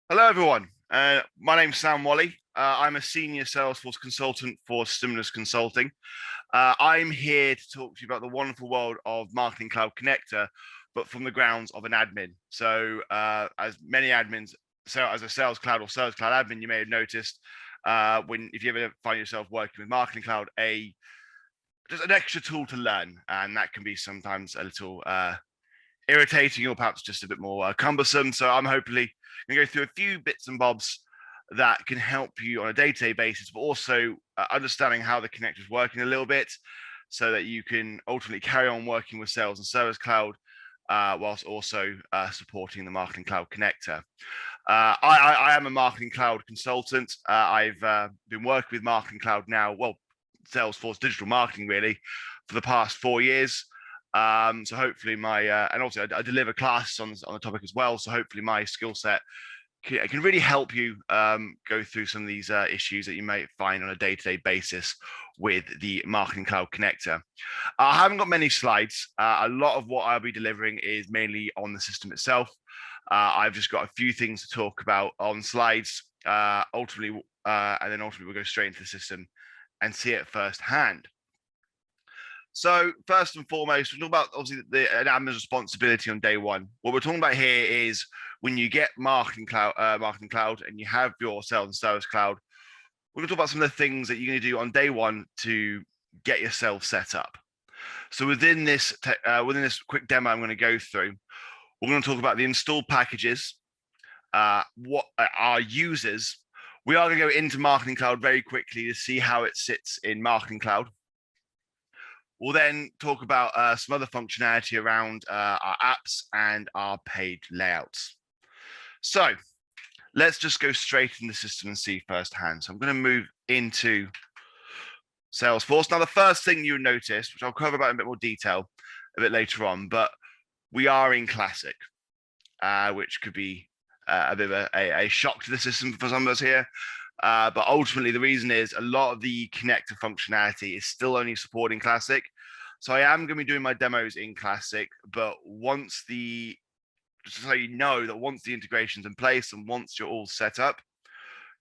Hello, everyone. My name's Sam Walley. I'm a senior Salesforce consultant for Stimulus Consulting. I'm here to talk to you about the wonderful world of Marketing Cloud Connector, but from the grounds of an admin. So, as many admins, so as a Sales Cloud or Service Cloud admin, you may have noticed if you ever find yourself working with Marketing Cloud, just an extra tool to learn, and that can be sometimes a little irritating or perhaps just a bit more cumbersome. So I'm hopefully going to go through a few bits and bobs that can help you on a day-to-day basis, but also understanding how the connector is working a little bit so that you can ultimately carry on working with Sales and Service Cloud whilst also supporting the Marketing Cloud connector. I am a Marketing Cloud consultant. I've been working with Marketing Cloud now, well, Salesforce digital marketing really, for the past 4 years. So hopefully and also I deliver classes on the topic as well. So hopefully my skill set can really help you go through some of these issues that you may find on a day-to-day basis with the Marketing Cloud connector. I haven't got many slides. A lot of what I'll be delivering is mainly on the system itself. I've just got a few things to talk about on slides, and then ultimately we'll go straight into the system and see it firsthand. So first and foremost, we're talking about obviously an admin's responsibility on day one. What we're talking about here is when you get Marketing Cloud, and you have your Sales and Service Cloud. We're going to talk about some of the things that you're going to do on day one to get yourself set up. So within this quick demo, I'm going to go through. We're going to talk about the installed packages, what our users. We are going to go into Marketing Cloud very quickly to see how it sits in Marketing Cloud. We'll then talk about some other functionality around our apps and our page layouts. So let's just go straight in the system and see firsthand. So I'm going to move into Salesforce. Now, the first thing you notice, which I'll cover about in a bit more detail a bit later on, but we are in Classic, which could be a bit of a shock to the system for some of us here. But ultimately, the reason is a lot of the connector functionality is still only supporting Classic. So I am going to be doing my demos in Classic, but just so you know that once the integration's in place and once you're all set up,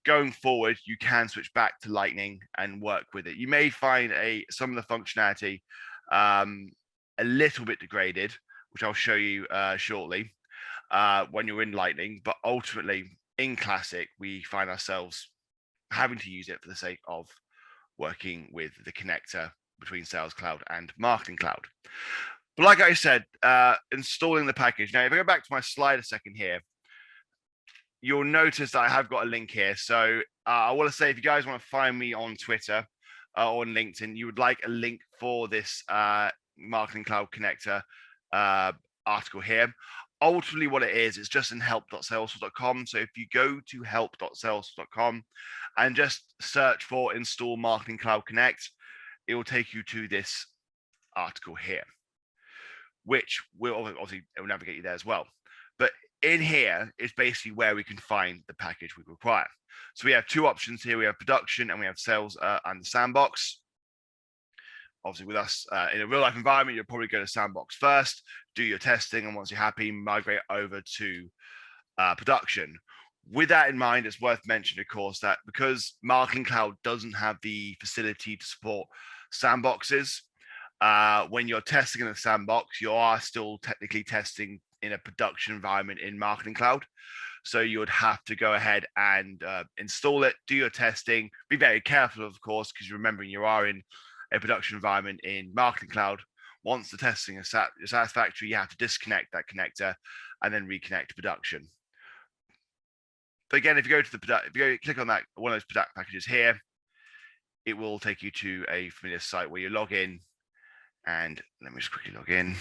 going forward, you can switch back to Lightning and work with it. You may find some of the functionality a little bit degraded, which I'll show you shortly when you're in Lightning. But ultimately, in Classic, we find ourselves having to use it for the sake of working with the connector between Sales Cloud and Marketing Cloud. But like I said, installing the package. Now, if I go back to my slide a second here, you'll notice that I have got a link here. So I want to say, if you guys want to find me on Twitter or on LinkedIn, you would like a link for this Marketing Cloud connector article here. Ultimately, what it is, it's just in help.salesforce.com. So if you go to help.salesforce.com and just search for install Marketing Cloud Connect, it will take you to this article here, which will obviously it will navigate you there as well. But in here is basically where we can find the package we require. So we have two options here. We have production and we have sales and the sandbox. Obviously, with us in a real life environment, you'll probably go to sandbox first, do your testing, and once you're happy, migrate over to production. With that in mind, it's worth mentioning, of course, that because Marketing Cloud doesn't have the facility to support sandboxes, when you're testing in a sandbox, you are still technically testing in a production environment in Marketing Cloud. So you would have to go ahead and install it, do your testing, be very careful, of course, because you're remembering you are in a production environment in Marketing Cloud. Once the testing is satisfactory, you have to disconnect that connector and then reconnect to production. But again, if you go to click on that one of those product packages here, it will take you to a familiar site where you log in. And let me just quickly log in.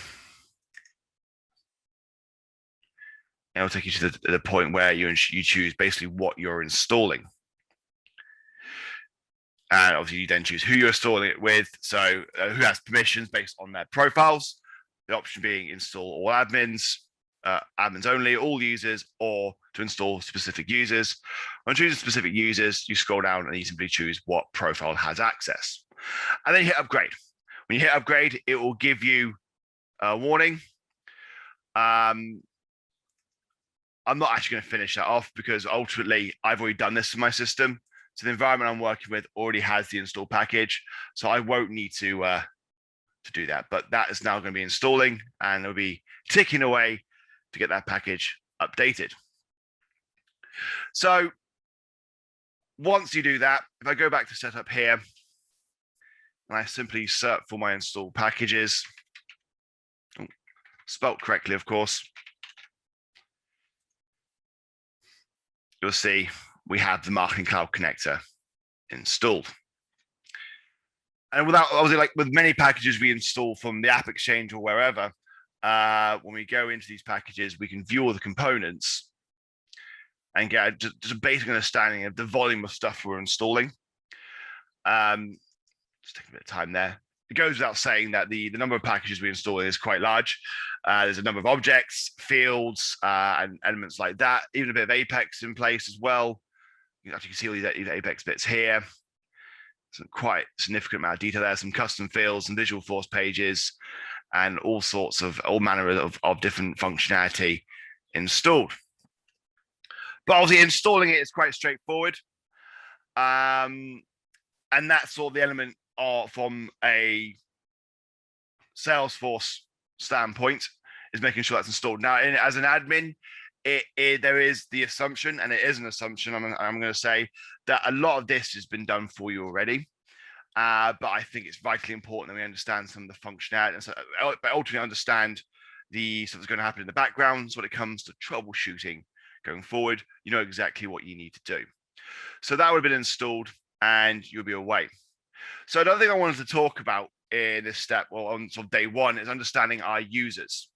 And it'll take you to the point where you choose basically what you're installing. And obviously, you then choose who you're installing it with. So who has permissions based on their profiles. The option being install all admins, admins only, all users, or to install specific users. When choosing specific users, you scroll down and you simply choose what profile has access. And then you hit upgrade. When you hit upgrade, it will give you a warning. I'm not actually going to finish that off because ultimately I've already done this for my system. So the environment I'm working with already has the install package. So I won't need to do that. But that is now going to be installing and it'll be ticking away to get that package updated. So once you do that, if I go back to setup here and I simply search for my install packages, spelt correctly, of course, you'll see we have the Marketing Cloud connector installed. And without, obviously, like with many packages we install from the App Exchange or wherever, when we go into these packages, we can view all the components and get just a basic understanding of the volume of stuff we're installing. Just taking a bit of time there. It goes without saying that the number of packages we install is quite large. There's a number of objects, fields, and elements like that, even a bit of Apex in place as well. You can actually see all these Apex bits here. Some quite significant amount of detail there, some custom fields and Visualforce pages, and all sorts of, all manner of different functionality installed. But obviously installing it is quite straightforward. And that's sort of the element from a Salesforce standpoint, is making sure that's installed. Now, as an admin, there is the assumption, and it is an assumption, I'm going to say, that a lot of this has been done for you already. But I think it's vitally important that we understand some of the functionality, and so, but ultimately understand the stuff that's going to happen in the background. So when it comes to troubleshooting going forward, you know exactly what you need to do. So that would have been installed, and you'll be away. So another thing I wanted to talk about in this step, well, on sort of day one, is understanding our users.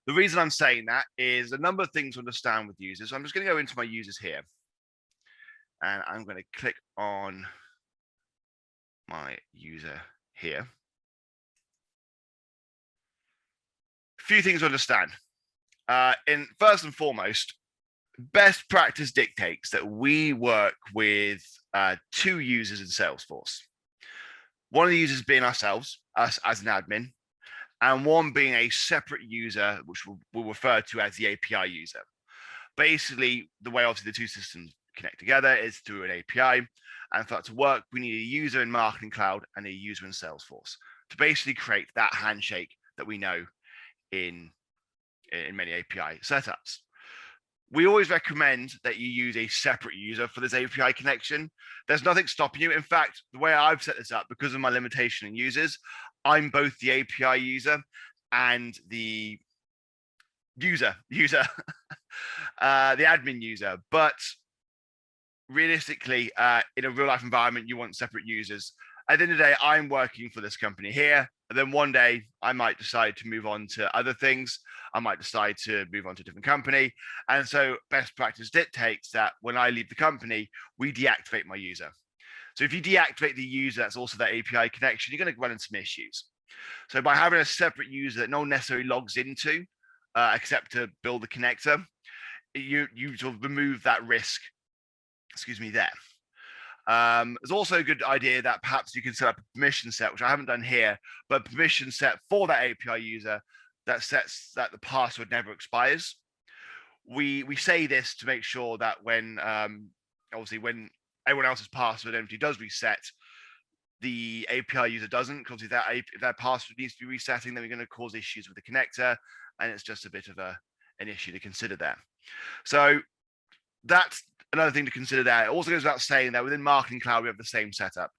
The reason I'm saying that is a number of things to understand with users. So I'm just going to go into my users here, and I'm going to click on my user here. A few things to understand. In first and foremost, best practice dictates that we work with 2 users in Salesforce. One of the users being ourselves, us as an admin, and one being a separate user, which we'll refer to as the API user. Basically, the way obviously the 2 systems connect together is through an API. And for that to work, we need a user in Marketing Cloud and a user in Salesforce to basically create that handshake that we know in many API setups. We always recommend that you use a separate user for this API connection. There's nothing stopping you. In fact, the way I've set this up, because of my limitation in users, I'm both the API user and the the admin user. But realistically, in a real life environment, you want separate users. At the end of the day, I'm working for this company here. And then one day I might decide to move on to other things. I might decide to move on to a different company. And so best practice dictates that when I leave the company, we deactivate my user. So if you deactivate the user, that's also that API connection, you're going to run into some issues. So by having a separate user that no one necessarily logs into, except to build the connector, you sort of remove that risk, there. There's also a good idea that perhaps you can set up a permission set, which I haven't done here, but permission set for that API user that sets that the password never expires. We say this to make sure that when obviously when everyone else's password empty does reset, the API user doesn't, because if that password needs to be resetting, then we're going to cause issues with the connector, and it's just a bit of an issue to consider there. So that's another thing to consider there. It also goes without saying that within Marketing Cloud, we have the same setup.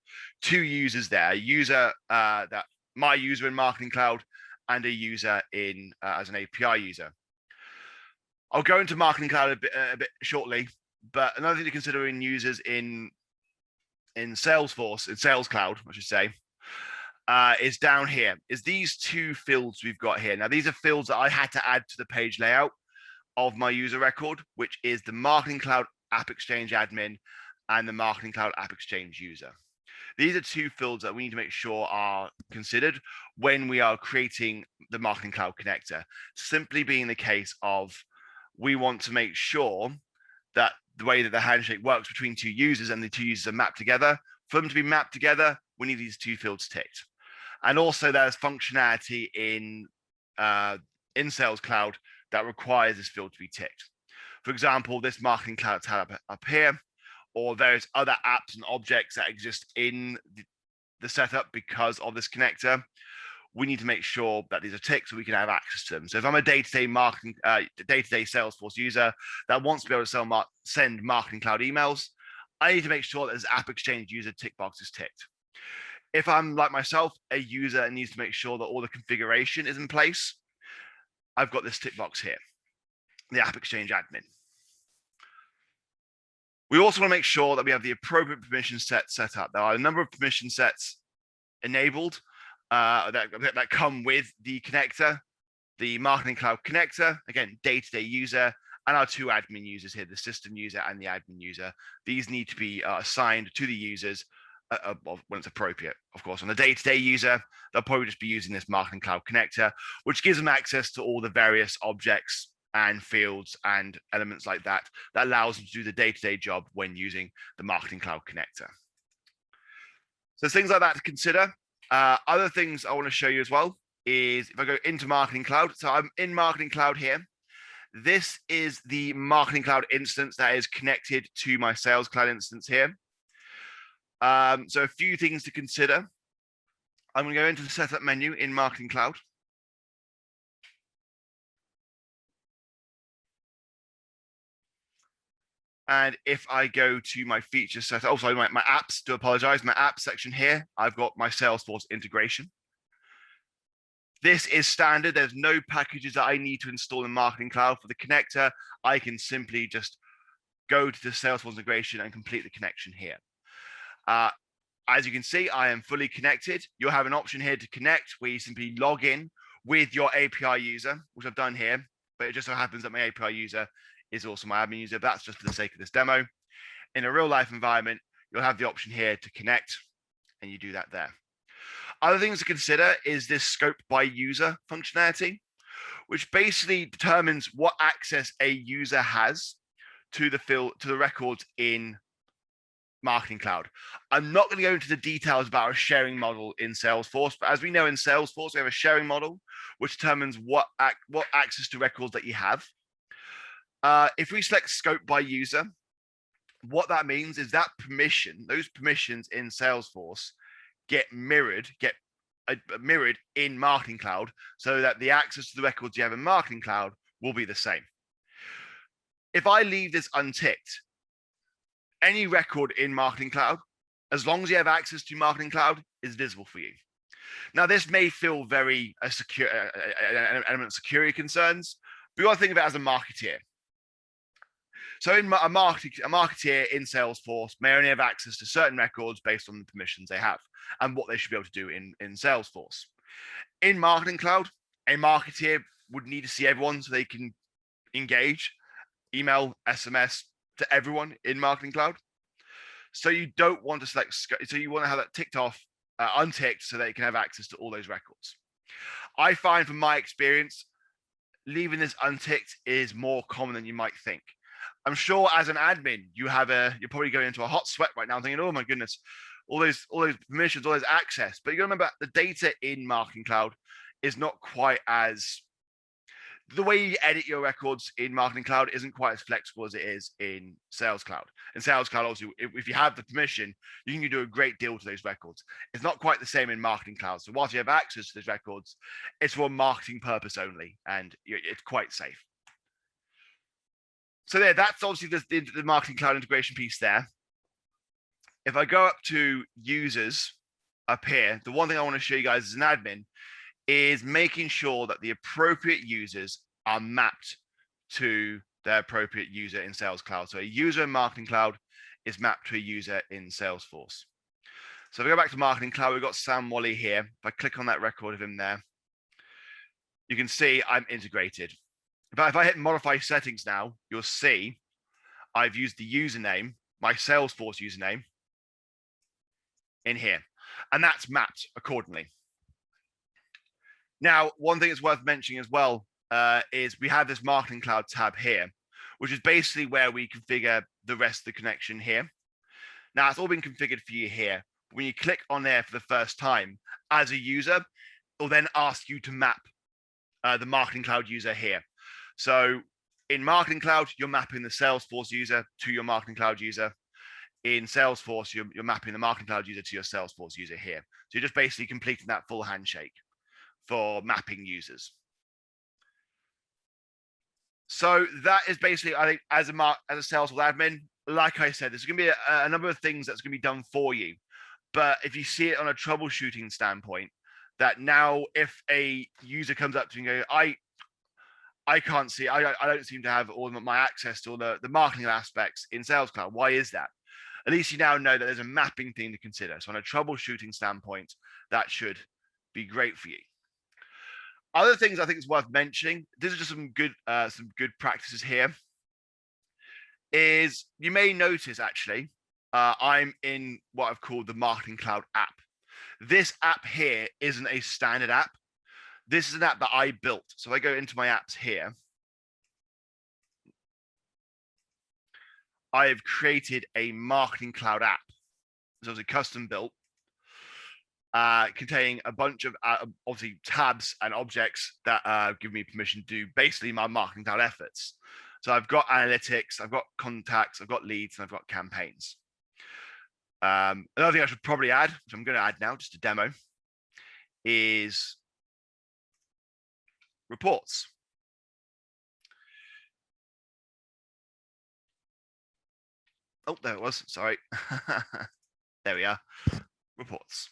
2 users there, a user that my user in Marketing Cloud and a user in as an API user. I'll go into Marketing Cloud a bit shortly, but another thing to consider in users in Salesforce, in Sales Cloud, I should say, is down here, is these 2 fields we've got here. Now, these are fields that I had to add to the page layout of my user record, which is the Marketing Cloud App Exchange admin and the Marketing Cloud App Exchange user. These are 2 fields that we need to make sure are considered when we are creating the Marketing Cloud connector. Simply being the case of we want to make sure that the way that the handshake works between 2 users and the 2 users are mapped together. For them to be mapped together, we need these 2 fields ticked. And also there's functionality in Sales Cloud that requires this field to be ticked. For example, this Marketing Cloud tab up here, or various other apps and objects that exist in the setup because of this connector. We need to make sure that these are ticked so we can have access to them. So if I'm a day-to-day marketing, day-to-day Salesforce user that wants to be able to send Marketing Cloud emails, I need to make sure that this App Exchange user tick box is ticked. If I'm, like myself, a user and needs to make sure that all the configuration is in place, I've got this tick box here, the App Exchange admin. We also want to make sure that we have the appropriate permission sets set up. There are a number of permission sets enabled that come with the connector, the Marketing Cloud connector, again, day-to-day user, and our two admin users here, the system user and the admin user. These need to be assigned to the users when it's appropriate. Of course, on the day-to-day user, they'll probably just be using this Marketing Cloud connector, which gives them access to all the various objects and fields and elements like that allows them to do the day-to-day job when using the Marketing Cloud connector. So things like that to consider. Other things I want to show you as well is if I go into Marketing Cloud. So I'm in Marketing Cloud here. This is the Marketing Cloud instance that is connected to my Sales Cloud instance here. So a few things to consider. I'm going to go into the setup menu in Marketing Cloud. And if I go to my feature set, oh, sorry, my apps, do apologize, my apps section here, I've got my Salesforce integration. This is standard. There's no packages that I need to install in Marketing Cloud for the connector. I can simply just go to the Salesforce integration and complete the connection here. As you can see, I am fully connected. You'll have an option here to connect where you simply log in with your API user, which I've done here, but it just so happens that my API user is also my admin user. But that's just for the sake of this demo. In a real life environment, you'll have the option here to connect, and you do that there. Other things to consider is this scope by user functionality, which basically determines what access a user has to the records in Marketing Cloud. I'm not going to go into the details about a sharing model in Salesforce, but as we know in Salesforce, we have a sharing model which determines what access to records that you have. If we select scope by user, what that means is that those permissions in Salesforce get mirrored in Marketing Cloud so that the access to the records you have in Marketing Cloud will be the same. If I leave this unticked, any record in Marketing Cloud, as long as you have access to Marketing Cloud, is visible for you. Now, this may feel very secure, an element of security concerns, but you got to think of it as a marketeer. So in a marketeer in Salesforce may only have access to certain records based on the permissions they have and what they should be able to do in Salesforce. In Marketing Cloud, a marketeer would need to see everyone so they can engage, email, SMS to everyone in Marketing Cloud. So you don't want to select, so you want to have that ticked off, unticked, so that you can have access to all those records. I find from my experience, leaving this unticked is more common than you might think. I'm sure as an admin, you're probably going into a hot sweat right now thinking, oh my goodness, all those permissions, all those access. But you got to remember the data in Marketing Cloud is not quite as, the way you edit your records in Marketing Cloud isn't quite as flexible as it is in Sales Cloud. In Sales Cloud, also, if you have the permission, you can do a great deal to those records. It's not quite the same in Marketing Cloud. So whilst you have access to those records, it's for a marketing purpose only, and it's quite safe. So there, that's obviously the Marketing Cloud integration piece there. If I go up to users up here, the one thing I want to show you guys as an admin is making sure that the appropriate users are mapped to their appropriate user in Sales Cloud. So a user in Marketing Cloud is mapped to a user in Salesforce. So if we go back to Marketing Cloud, we've got Sam Walley here. If I click on that record of him there, you can see I'm integrated. If I hit modify settings now, you'll see I've used the username, my Salesforce username, in here, and that's mapped accordingly. Now, one thing that's worth mentioning as well is we have this Marketing Cloud tab here, which is basically where we configure the rest of the connection here. Now, it's all been configured for you here. When you click on there for the first time as a user, it'll then ask you to map the Marketing Cloud user here. So in Marketing Cloud, you're mapping the Salesforce user to your Marketing Cloud user. In Salesforce, you're mapping the Marketing Cloud user to your Salesforce user here. So you're just basically completing that full handshake for mapping users. So that is basically, I think, as a Salesforce admin, like I said, there's going to be a number of things that's going to be done for you. But if you see it on a troubleshooting standpoint, that now if a user comes up to you and go, I can't see, I don't seem to have all my access to all the marketing aspects in Sales Cloud. Why is that? At least you now know that there's a mapping thing to consider. So on a troubleshooting standpoint, that should be great for you. Other things I think is worth mentioning, these are just some good practices here, is you may notice actually, I'm in what I've called the Marketing Cloud app. This app here isn't a standard app. This is an app that I built. So if I go into my apps here, I have created a Marketing Cloud app. So it's a custom built, containing a bunch of obviously tabs and objects that give me permission to do basically my Marketing Cloud efforts. So I've got analytics, I've got contacts, I've got leads, and I've got campaigns. Another thing I should probably add, which I'm going to add now, just a demo, is reports. Oh, there it was. Sorry. There we are. Reports.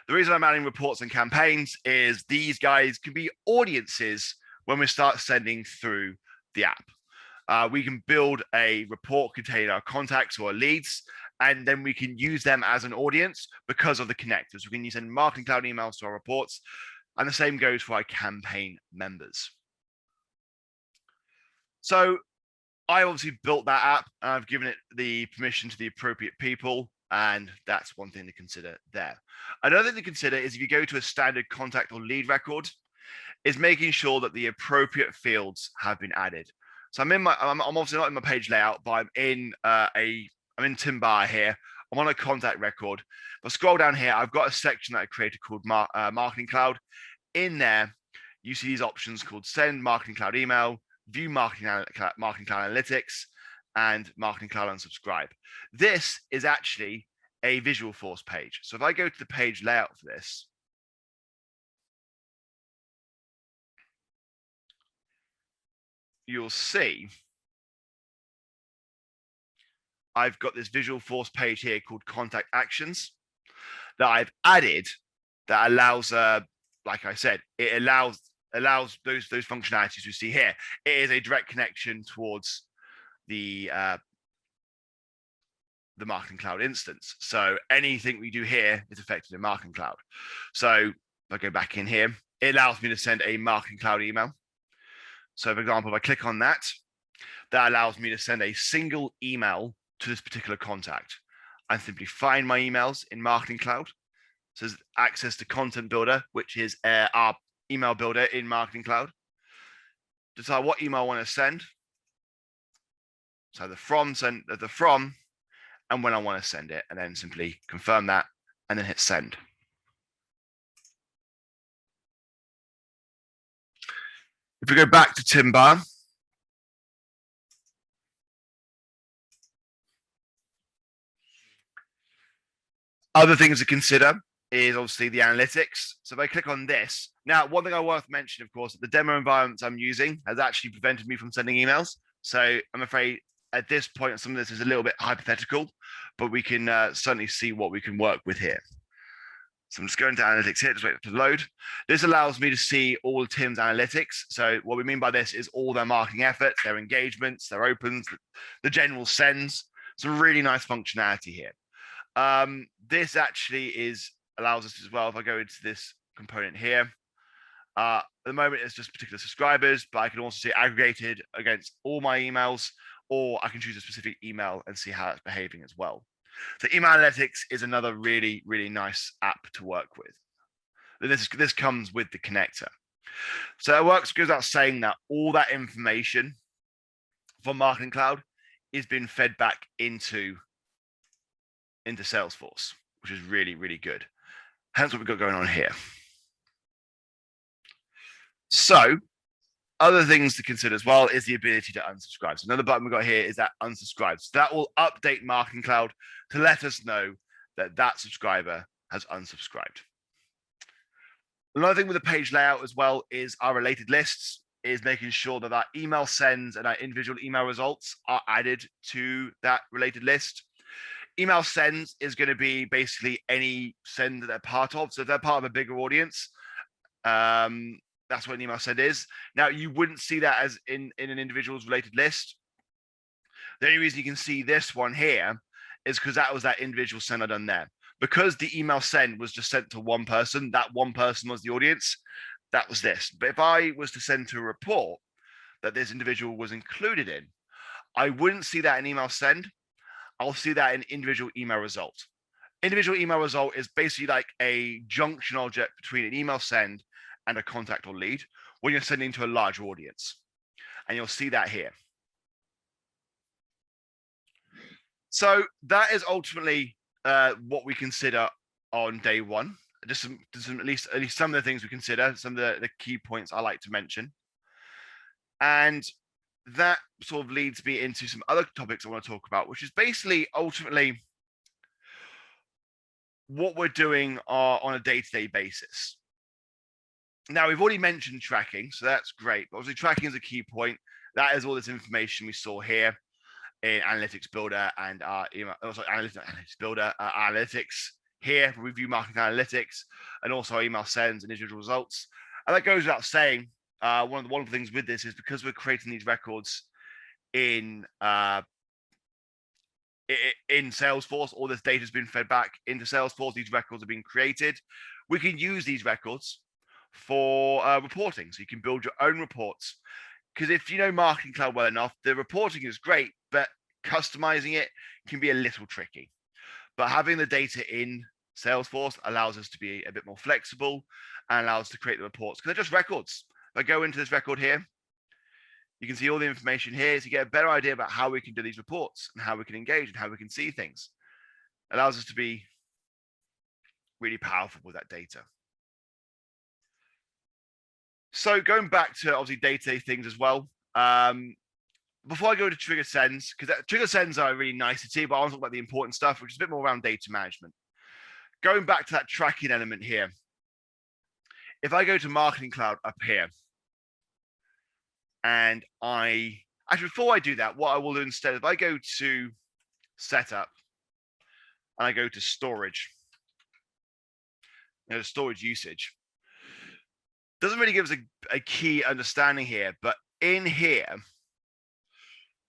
The reason I'm adding reports and campaigns is these guys can be audiences when we start sending through the app. We can build a report containing our contacts or our leads, and then we can use them as an audience because of the connectors. We can send Marketing Cloud emails to our reports, and the same goes for our campaign members. So I obviously built that app, and I've given it the permission to the appropriate people, and that's one thing to consider there. Another thing to consider is if you go to a standard contact or lead record, is making sure that the appropriate fields have been added. So I'm obviously not in my page layout, but I'm in Timbar here. I'm on a contact record. If I scroll down here, I've got a section that I created called Marketing Cloud. In there, you see these options called Send Marketing Cloud Email, View Marketing Cloud Analytics, and Marketing Cloud Unsubscribe. This is actually a Visualforce page. So if I go to the page layout for this, you'll see I've got this Visualforce page here called Contact Actions that I've added that allows, like I said, it allows those functionalities you see here. It is a direct connection towards the Marketing Cloud instance. So anything we do here is affected in Marketing Cloud. So if I go back in here, it allows me to send a Marketing Cloud email. So for example, if I click on that, that allows me to send a single email to this particular contact. I simply find my emails in Marketing Cloud. So there's access to Content Builder, which is our email builder in Marketing Cloud. Decide what email I want to send. So the from, and when I want to send it, and then simply confirm that, and then hit send. If we go back to Timbar, other things to consider is obviously the analytics. So if I click on this, now one thing I worth mentioning, of course, the demo environments I'm using has actually prevented me from sending emails. So I'm afraid at this point, some of this is a little bit hypothetical, but we can certainly see what we can work with here. So I'm just going to analytics here, just wait for it to load. This allows me to see all Tim's analytics. So what we mean by this is all their marketing efforts, their engagements, their opens, the general sends. Some really nice functionality here. This actually allows us as well, if I go into this component here, at the moment it's just particular subscribers, but I can also see aggregated against all my emails, or I can choose a specific email and see how it's behaving as well. So email analytics is another really, really nice app to work with. This comes with the connector. So it goes without saying that all that information from Marketing Cloud is being fed back into Salesforce, which is really, really good. Hence what we've got going on here. So Other things to consider as well is the ability to unsubscribe. So another button we've got here is that unsubscribe. So that will update Marketing Cloud to let us know that that subscriber has unsubscribed. Another thing with the page layout as well is our related lists, is making sure that our email sends and our individual email results are added to that related list. Email sends is going to be basically any send that they're part of. So if they're part of a bigger audience, that's what an email send is. Now, you wouldn't see that as in an individual's related list. The only reason you can see this one here is because that was that individual send I done there. Because the email send was just sent to one person, that one person was the audience, that was this. But if I was to send to a report that this individual was included in, I wouldn't see that in email send. I'll see that in individual email result. Individual email result is basically like a junction object between an email send and a contact or lead when you're sending to a large audience. And you'll see that here. So that is ultimately what we consider on day one. Just at least some of the things we consider, some of the key points I like to mention. And that sort of leads me into some other topics I want to talk about, which is basically ultimately what we're doing on a day-to-day basis. Now, we've already mentioned tracking, so that's great. But obviously, tracking is a key point. That is all this information we saw here in Analytics Builder and our email, Analytics Builder, Analytics here, review marketing analytics, and also email sends and individual results. And that goes without saying. One of the wonderful things with this is because we're creating these records in Salesforce, all this data has been fed back into Salesforce. These records are being created. We can use these records for reporting. So you can build your own reports. Because if you know Marketing Cloud well enough, the reporting is great, but customizing it can be a little tricky. But having the data in Salesforce allows us to be a bit more flexible and allows us to create the reports because they're just records. If I go into this record here, you can see all the information here so you get a better idea about how we can do these reports and how we can engage and how we can see things. It allows us to be really powerful with that data. So going back to obviously day-to-day things as well. Before I go to trigger sends, because trigger sends are really nice to see, but I want to talk about the important stuff, which is a bit more around data management. Going back to that tracking element here. If I go to Marketing Cloud up here, and actually before I do that, what I will do instead, if I go to setup and I go to storage, storage usage, doesn't really give us a key understanding here, but in here,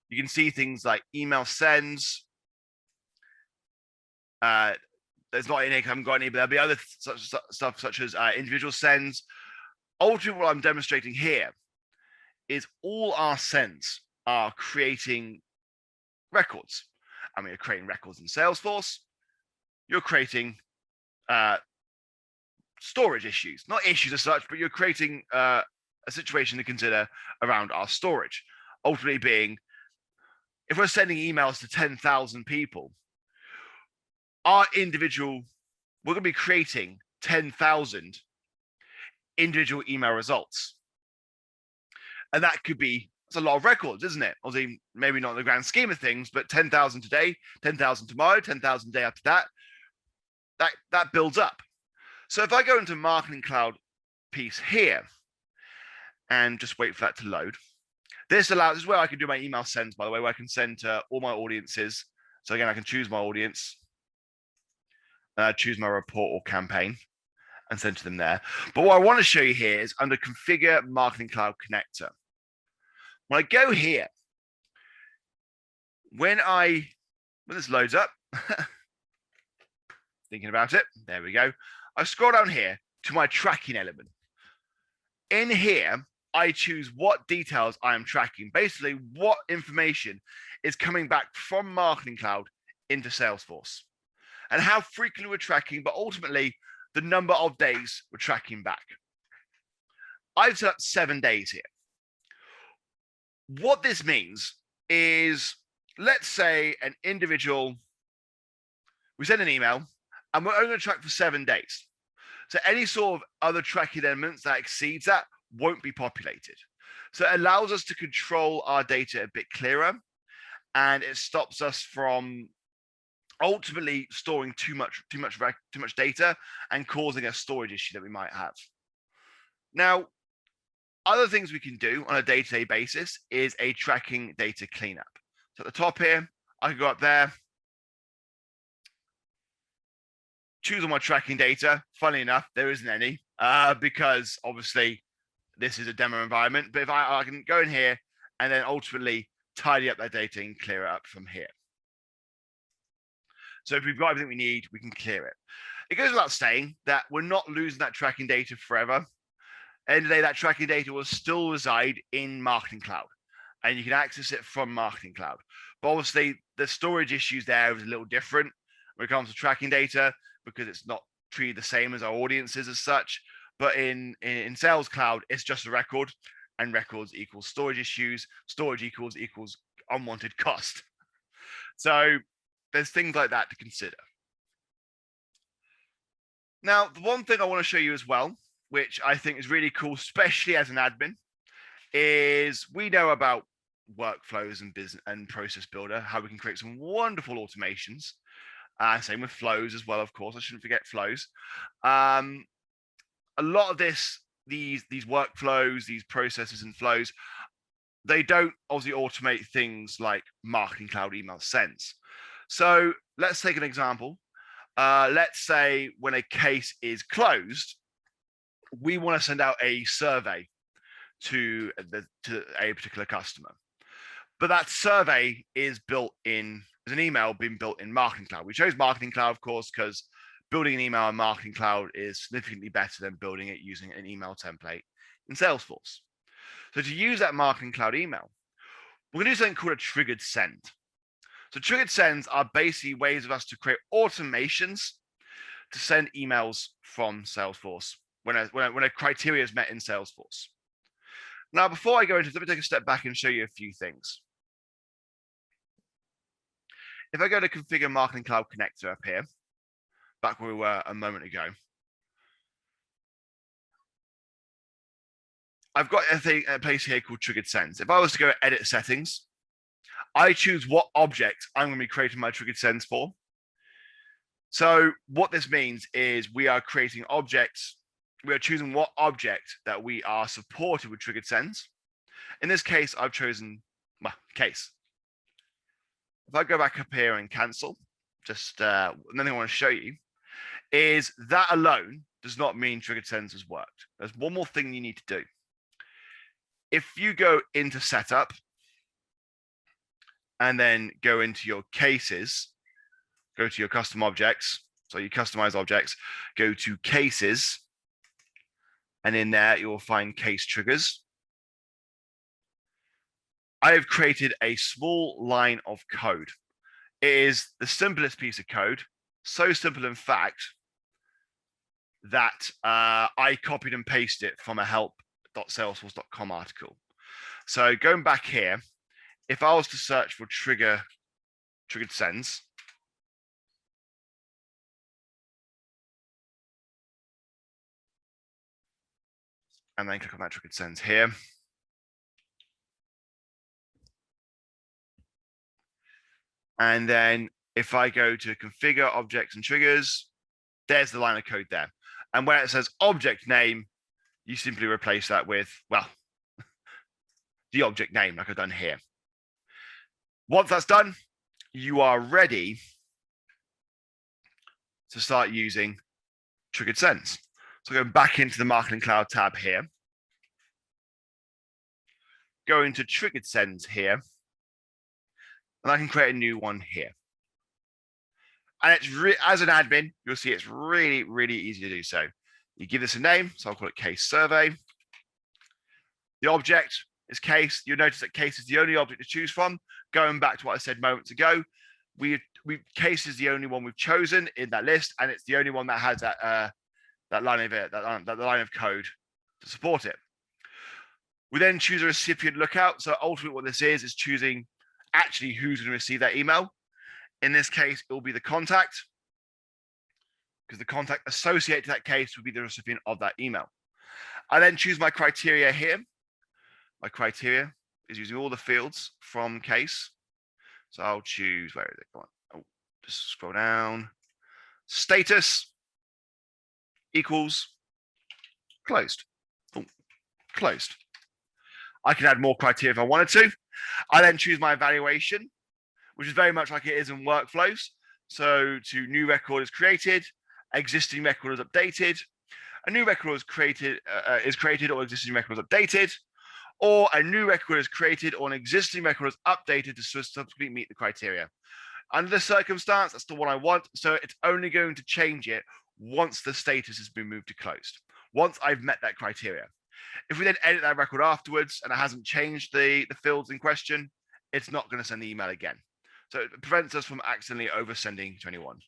you can see things like email sends. There's not any, I haven't got any, but there'll be other stuff such as individual sends. Ultimately, what I'm demonstrating here is all our sends are creating records. I mean, you're creating records in Salesforce. You're creating storage issues, not issues as such, but you're creating a situation to consider around our storage. Ultimately being, if we're sending emails to 10,000 people, we're going to be creating 10,000 individual email results. And that could be, it's a lot of records, isn't it? Obviously, maybe not in the grand scheme of things, but 10,000 today, 10,000 tomorrow, 10,000 day after that, that builds up. So if I go into Marketing Cloud piece here and just wait for that to load, this is where I can do my email sends, by the way, where I can send to all my audiences. So again, I can choose my audience, choose my report or campaign and send to them there. But what I want to show you here is under Configure Marketing Cloud Connector. When I go here, when this loads up, thinking about it, there we go. I scroll down here to my tracking element. In here, I choose what details I am tracking, basically what information is coming back from Marketing Cloud into Salesforce and how frequently we're tracking, but ultimately the number of days we're tracking back. I've set up 7 days here. What this means is, let's say an individual, we send an email and we're only going to track for 7 days. So any sort of other tracking elements that exceeds that won't be populated. So it allows us to control our data a bit clearer, and it stops us from ultimately storing too much data and causing a storage issue that we might have. Now, other things we can do on a day-to-day basis is a tracking data cleanup. So at the top here, I can go up there, choose all my tracking data. Funnily enough, there isn't any because obviously this is a demo environment. But if I can go in here and then ultimately tidy up that data and clear it up from here. So if we've got everything we need, we can clear it. It goes without saying that we're not losing that tracking data forever. End of the day, that tracking data will still reside in Marketing Cloud, and you can access it from Marketing Cloud. But obviously, the storage issues there is a little different when it comes to tracking data because it's not treated the same as our audiences as such. But in Sales Cloud, it's just a record, and records equals storage issues. Storage equals unwanted cost. So there's things like that to consider. Now, the one thing I want to show you as well, which I think is really cool, especially as an admin, is we know about workflows and business and process builder, how we can create some wonderful automations. Same with flows as well, of course. I shouldn't forget flows. A lot of these workflows, these processes and flows, they don't obviously automate things like Marketing Cloud email sends. So let's take an example. Let's say when a case is closed, we want to send out a survey to a particular customer. But that survey is built in as an email being built in Marketing Cloud. We chose Marketing Cloud, of course, because building an email in Marketing Cloud is significantly better than building it using an email template in Salesforce. So to use that Marketing Cloud email, we're going to do something called a triggered send. So triggered sends are basically ways of us to create automations to send emails from Salesforce when a criteria is met in Salesforce. Now, before I go into this, let me take a step back and show you a few things. If I go to configure Marketing Cloud Connector up here, back where we were a moment ago, I've got a place here called triggered sends. If I was to go edit settings, I choose what object I'm going to be creating my triggered sends for. So what this means is we are creating objects. We are choosing what object that we are supported with triggered sends. In this case, I've chosen case. If I go back up here and cancel, just another thing I want to show you is that alone does not mean triggered sends has worked. There's one more thing you need to do. If you go into setup and then go into your cases, go to your custom objects. So you customize objects, go to cases, and in there you'll find case triggers. I have created a small line of code. It is the simplest piece of code, so simple in fact that I copied and pasted it from a help.salesforce.com article. So going back here, if I was to search for triggered sends, and then click on that triggered sends here, and then if I go to configure objects and triggers, there's the line of code there. And where it says object name, you simply replace that with, well, the object name like I've done here. Once that's done, you are ready to start using triggered sends. So go back into the Marketing Cloud tab here, go into triggered sends here, and I can create a new one here. And it's as an admin, you'll see it's really, really easy to do so. You give this a name, so I'll call it case survey. The object is case. You'll notice that case is the only object to choose from. Going back to what I said moments ago, case is the only one we've chosen in that list, and it's the only one that has that line of code to support it. We then choose a recipient lookout. So ultimately, what this is choosing actually who's going to receive that email. In this case, it will be the contact, because the contact associated to that case would be the recipient of that email. I then choose my criteria here. my criteria is using all the fields from case. So I'll choose, where is it? Go on. Oh, just scroll down. Status equals closed. Oh, closed. I can add more criteria if I wanted to. I then choose my evaluation, which is very much like it is in workflows. So to new record is created, existing record is updated, a new record is created or existing record is updated, or a new record is created or an existing record is updated to subsequently meet the criteria. Under the circumstance, that's the one I want. So it's only going to change it once the status has been moved to closed, once I've met that criteria. If we then edit that record afterwards and it hasn't changed the fields in question, it's not going to send the email again. So it prevents us from accidentally oversending to anyone.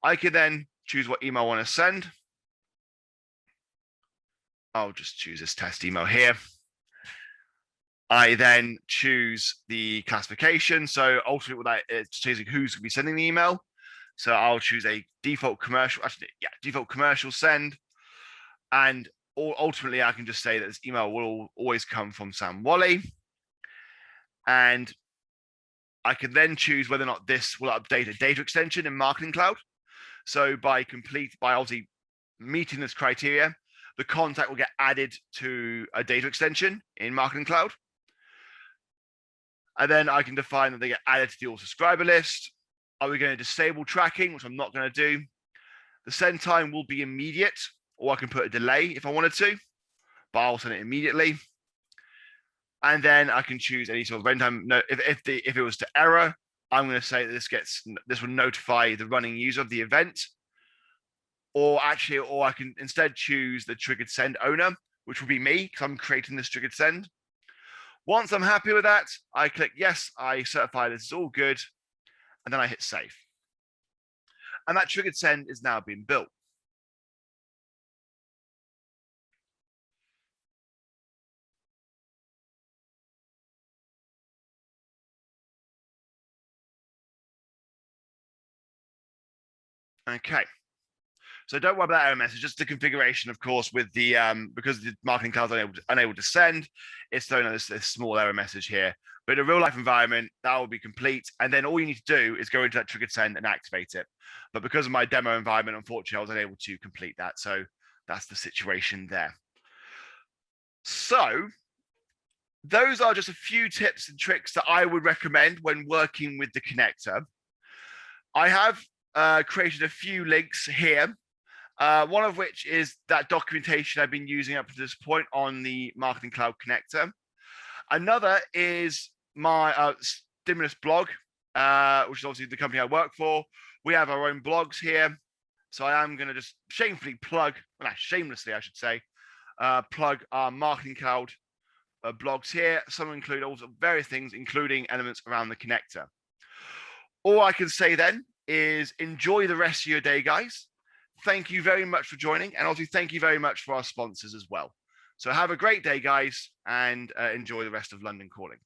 I can then choose what email I want to send. I'll just choose this test email here. I then choose the classification. So ultimately, what that is choosing who's going to be sending the email. So I'll choose a default commercial, default commercial send. And ultimately, I can just say that this email will always come from Sam Walley. And I can then choose whether or not this will update a data extension in Marketing Cloud. So by obviously meeting this criteria, the contact will get added to a data extension in Marketing Cloud. And then I can define that they get added to the all-subscriber list. Are we going to disable tracking, which I'm not going to do? The send time will be immediate, or I can put a delay if I wanted to, but I'll send it immediately. And then I can choose any sort of runtime. No, if it was to error, I'm going to say that this will notify the running user of the event. Or I can instead choose the triggered send owner, which will be me because I'm creating this triggered send. Once I'm happy with that, I click yes, I certify this is all good, and then I hit save. And that triggered send is now being built. Okay. So don't worry about that error message, just the configuration, of course, with the because the Marketing Cloud is unable to send, it's throwing this small error message here. But in a real life environment, that will be complete. And then all you need to do is go into that triggered send and activate it. But because of my demo environment, unfortunately, I was unable to complete that. So that's the situation there. So those are just a few tips and tricks that I would recommend when working with the connector. I have created a few links here. One of which is that documentation I've been using up to this point on the Marketing Cloud connector. Another is my Stimulus blog, which is obviously the company I work for. We have our own blogs here. So I am going to just shamelessly plug our Marketing Cloud blogs here. Some include also various things, including elements around the connector. All I can say then is enjoy the rest of your day, guys. Thank you very much for joining, and also thank you very much for our sponsors as well. So have a great day, guys, and enjoy the rest of London Calling.